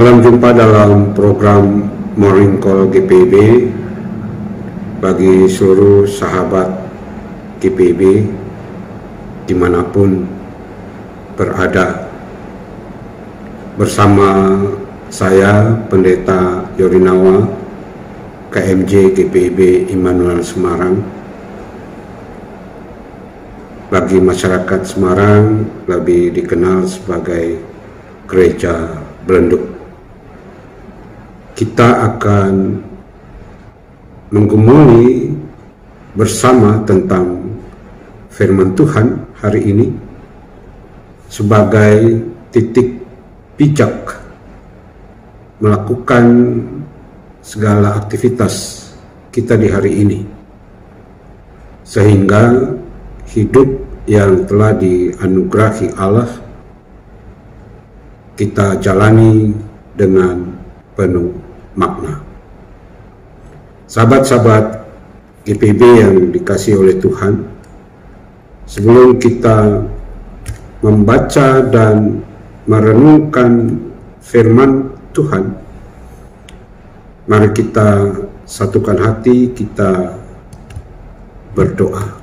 Salam jumpa dalam program Morning Call GPIB bagi seluruh sahabat GPIB dimanapun berada. Bersama saya Pendeta Yorinawa KMJ GPIB Immanuel Semarang. Bagi masyarakat Semarang lebih dikenal sebagai Gereja Belenduk. Kita akan menggumuli bersama tentang firman Tuhan hari ini sebagai titik bijak melakukan segala aktivitas kita di hari ini, sehingga hidup yang telah dianugerahi Allah kita jalani dengan penuh makna. Sahabat-sahabat GPIB yang dikasihi oleh Tuhan, sebelum kita membaca dan merenungkan firman Tuhan, mari kita satukan hati, kita berdoa.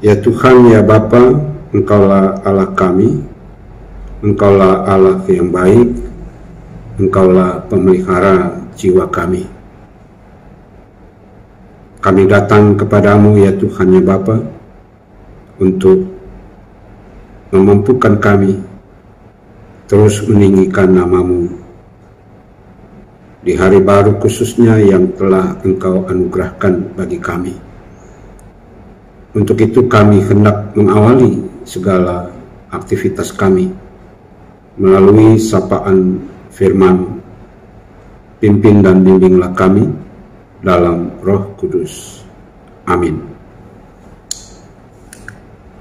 Ya Tuhan, ya Bapa, Engkaulah Allah kami, Engkaulah Allah yang baik, Engkaulah pemelihara jiwa kami. Kami datang kepadamu ya Tuhan ya Bapa, untuk memampukan kami terus meninggikan namamu di hari baru khususnya yang telah Engkau anugerahkan bagi kami. Untuk itu kami hendak mengawali segala aktivitas kami melalui sapaan firman. Pimpin dan bimbinglah kami dalam Roh Kudus. Amin.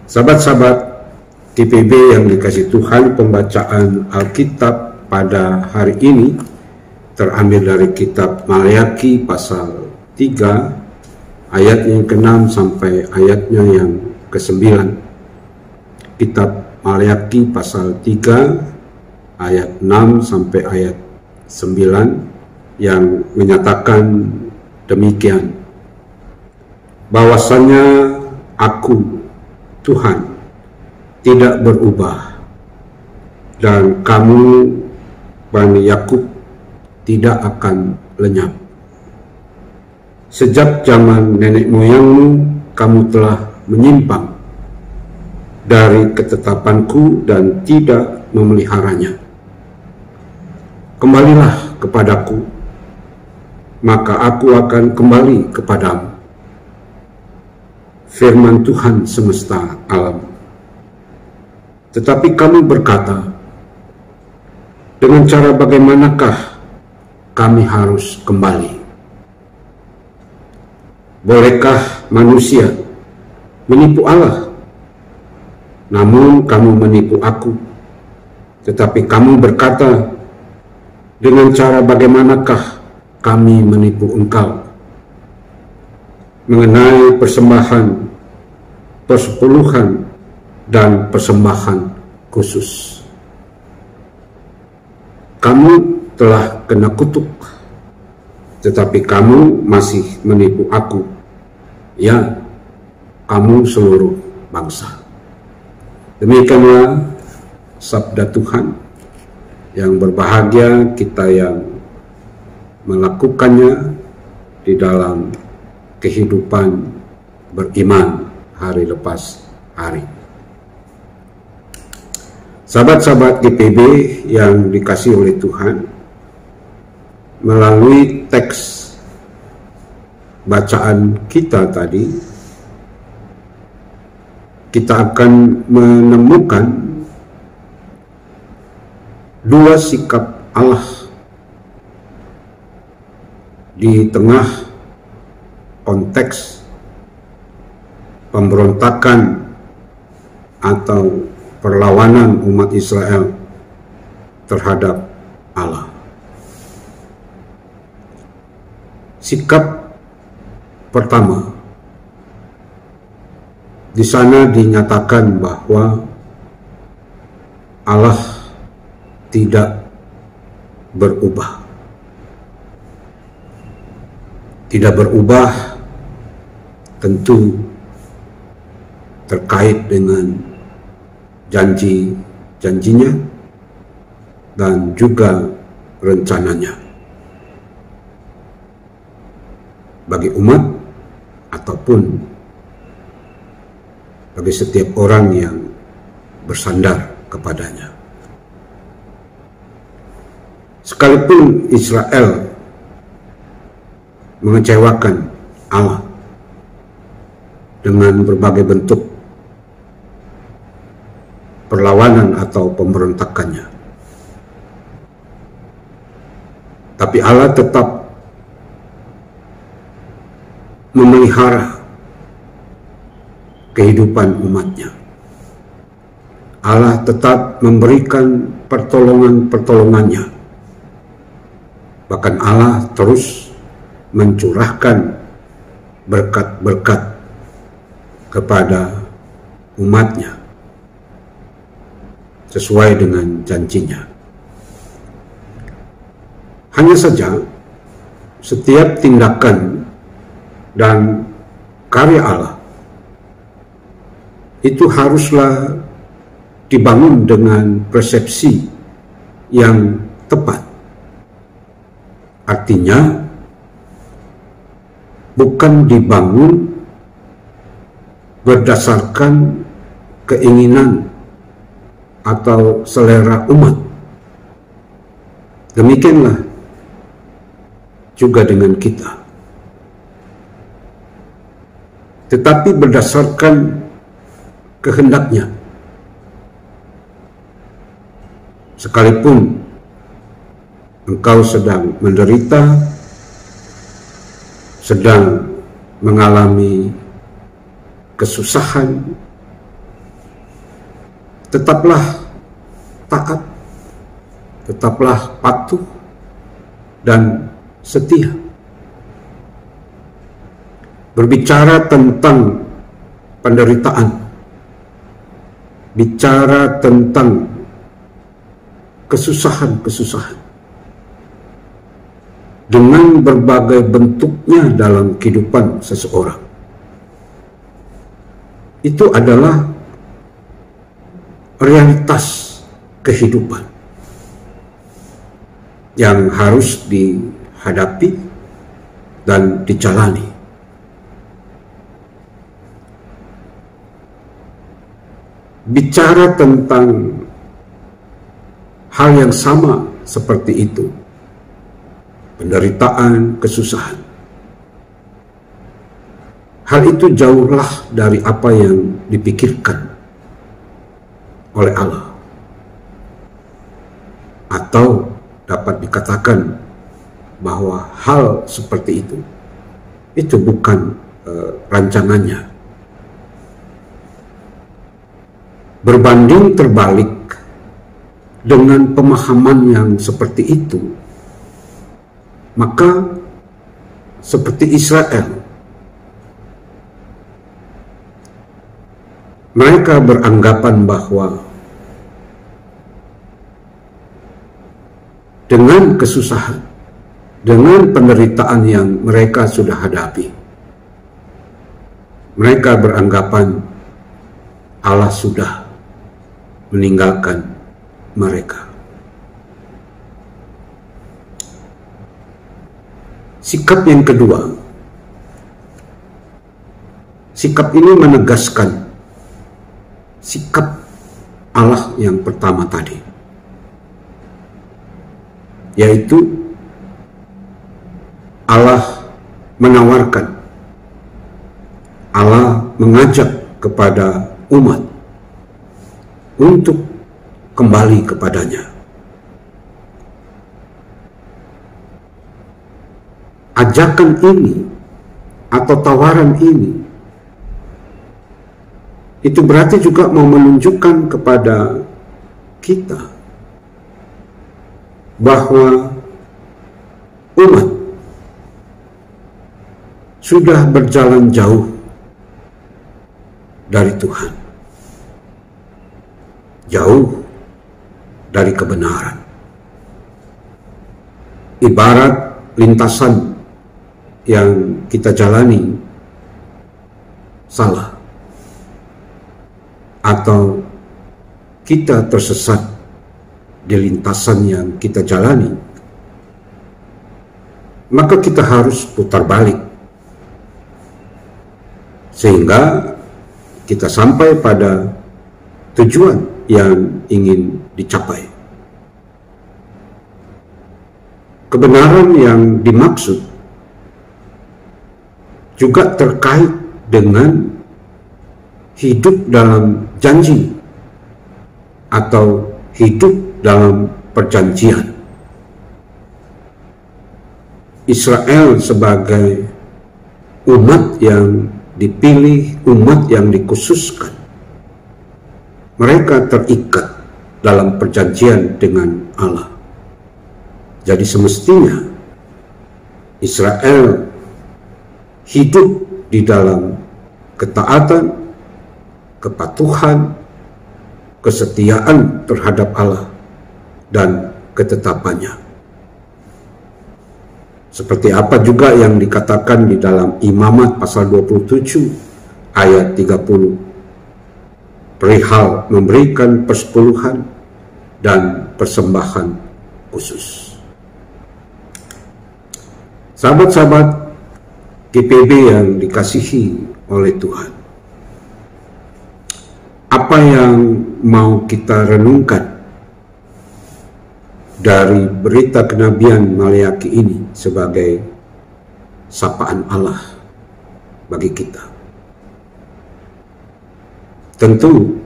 Sahabat-sahabat GPIB yang dikasihi Tuhan, pembacaan Alkitab pada hari ini terambil dari kitab Maleakhi pasal 3 ayat yang ke-6 sampai ayatnya yang ke-9. Kitab Maleakhi pasal 3 ayat 6 sampai ayat 9 yang menyatakan demikian: bahwasanya aku Tuhan tidak berubah, dan kamu Bani Yakub tidak akan lenyap. Sejak zaman nenek moyangmu kamu telah menyimpang dari ketetapanku dan tidak memeliharanya. Kembalilah kepadaku, maka aku akan kembali kepadamu. Firman Tuhan semesta alam. Tetapi kamu berkata, dengan cara bagaimanakah kami harus kembali? Bolehkah manusia menipu Allah? Namun kamu menipu aku. Tetapi kamu berkata, dengan cara bagaimanakah kami menipu engkau? Mengenai persembahan, persepuluhan, dan persembahan khusus. Kamu telah kena kutuk, tetapi kamu masih menipu aku, ya, kamu seluruh bangsa. Demikianlah sabda Tuhan. Yang berbahagia kita yang melakukannya di dalam kehidupan beriman hari lepas hari. Sahabat-sahabat GPIB yang dikasihi oleh Tuhan, melalui teks bacaan kita tadi, kita akan menemukan dua sikap Allah di tengah konteks pemberontakan atau perlawanan umat Israel terhadap Allah. Sikap pertama, di sana dinyatakan bahwa Allah tidak berubah. Tidak berubah tentu terkait dengan janji-janjinya dan juga rencananya bagi umat ataupun bagi setiap orang yang bersandar kepadanya. Sekalipun Israel mengecewakan Allah dengan berbagai bentuk perlawanan atau pemberontakannya, tapi Allah tetap memelihara kehidupan umatnya. Allah tetap memberikan pertolongan-pertolongannya. Bahkan Allah terus mencurahkan berkat-berkat kepada umatnya sesuai dengan janjinya. Hanya saja setiap tindakan dan karya Allah itu haruslah dibangun dengan persepsi yang tepat. Artinya bukan dibangun berdasarkan keinginan atau selera umat. Demikianlah juga dengan kita. Tetapi berdasarkan kehendaknya. Sekalipun engkau sedang menderita, sedang mengalami kesusahan, tetaplah taat, tetaplah patuh dan setia. Berbicara tentang penderitaan, bicara tentang kesusahan-kesusahan dengan berbagai bentuknya dalam kehidupan seseorang, itu adalah realitas kehidupan yang harus dihadapi dan dijalani. Bicara tentang hal yang sama seperti itu, penderitaan, kesusahan, hal itu jauhlah dari apa yang dipikirkan oleh Allah, atau dapat dikatakan bahwa hal seperti itu bukan rancangannya. Berbanding terbalik dengan pemahaman yang seperti itu, maka seperti Israel, mereka beranggapan bahwa dengan kesusahan, dengan penderitaan yang mereka sudah hadapi, mereka beranggapan Allah sudah meninggalkan mereka. Sikap yang kedua, sikap ini menegaskan sikap Allah yang pertama tadi, yaitu Allah menawarkan, Allah mengajak kepada umat untuk kembali kepadanya. Ajakan ini atau tawaran ini itu berarti juga mau menunjukkan kepada kita bahwa umat sudah berjalan jauh dari Tuhan, jauh dari kebenaran. Ibarat lintasan yang kita jalani salah, atau kita tersesat di lintasan yang kita jalani, maka kita harus putar balik sehingga kita sampai pada tujuan yang ingin dicapai. Kebenaran yang dimaksud juga terkait dengan hidup dalam janji atau hidup dalam perjanjian. Israel sebagai umat yang dipilih, umat yang dikhususkan, mereka terikat dalam perjanjian dengan Allah. Jadi semestinya Israel hidup di dalam ketaatan, kepatuhan, kesetiaan terhadap Allah, dan ketetapannya. Seperti apa juga yang dikatakan di dalam Imamat pasal 27 ayat 30, perihal memberikan persepuluhan dan persembahan khusus. Sahabat-sahabat GPB yang dikasihi oleh Tuhan, apa yang mau kita renungkan dari berita kenabian Maleakhi ini sebagai sapaan Allah bagi kita? Tentu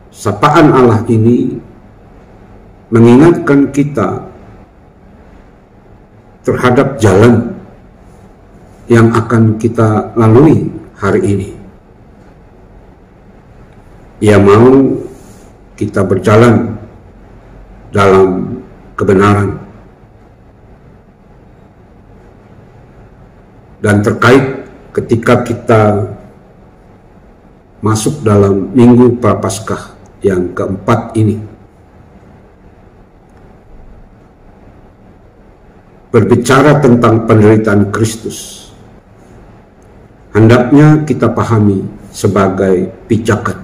sapaan Allah ini mengingatkan kita terhadap jalan yang akan kita lalui hari ini. Ia mau kita berjalan dalam kebenaran, dan terkait ketika kita masuk dalam Minggu Prapaskah yang keempat ini, berbicara tentang penderitaan Kristus, hendaknya kita pahami sebagai pijakan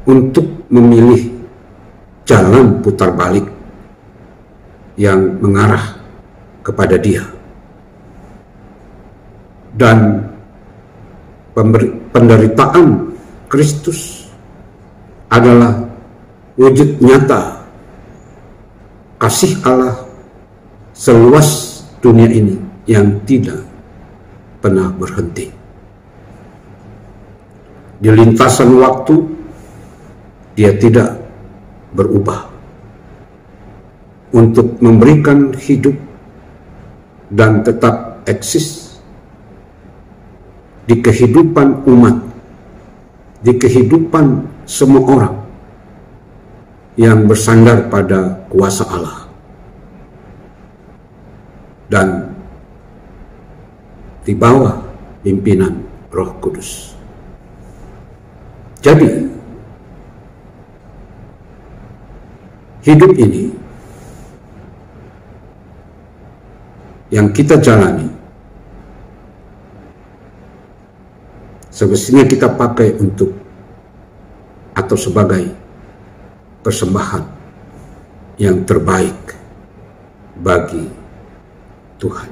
untuk memilih jalan putar balik yang mengarah kepada Dia. Dan penderitaan Kristus adalah wujud nyata kasih Allah seluas dunia ini yang tidak pernah berhenti. Di lintasan waktu, Dia tidak berubah untuk memberikan hidup dan tetap eksis di kehidupan umat, di kehidupan semua orang yang bersandar pada kuasa Allah dan di bawah pimpinan Roh Kudus. Jadi, hidup ini yang kita jalani semestinya kita pakai untuk atau sebagai persembahan yang terbaik bagi Tuhan.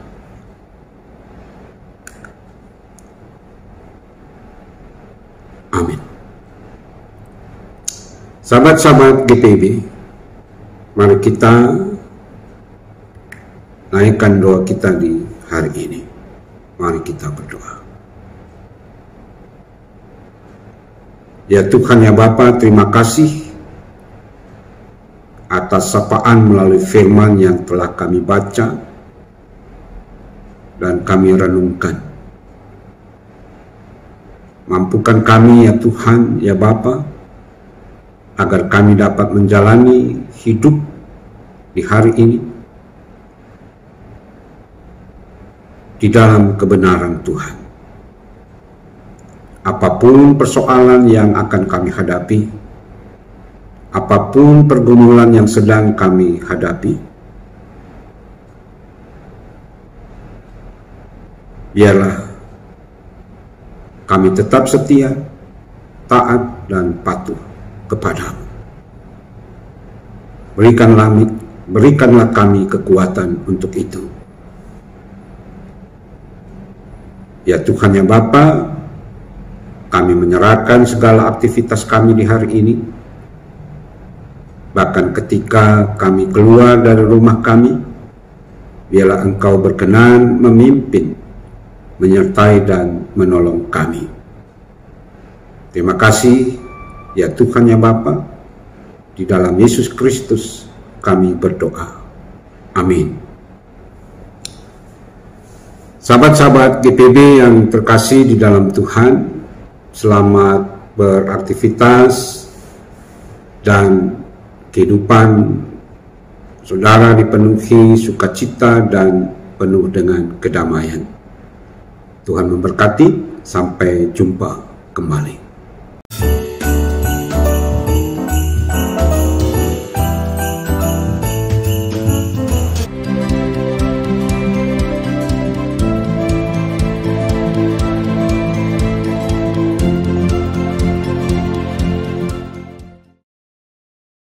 Amin. Sahabat-sahabat GPB, mari kita naikkan doa kita di hari ini. Mari kita berdoa. Ya Tuhan, ya Bapa, terima kasih atas sapaan melalui firman yang telah kami baca dan kami renungkan. Mampukan kami ya Tuhan, ya Bapa, agar kami dapat menjalani hidup di hari ini di dalam kebenaran Tuhan. Apapun persoalan yang akan kami hadapi, apapun pergumulan yang sedang kami hadapi, biarlah kami tetap setia, taat, dan patuh kepadamu. Berikanlah kami kekuatan untuk itu. Ya Tuhan ya Bapa, kami menyerahkan segala aktivitas kami di hari ini. Bahkan ketika kami keluar dari rumah kami, biarlah Engkau berkenan memimpin, menyertai dan menolong kami. Terima kasih ya Tuhan ya Bapa, di dalam Yesus Kristus kami berdoa. Amin. Sahabat-sahabat GPB yang terkasih di dalam Tuhan, selamat beraktivitas dan kehidupan saudara dipenuhi sukacita dan penuh dengan kedamaian. Tuhan memberkati, sampai jumpa kembali.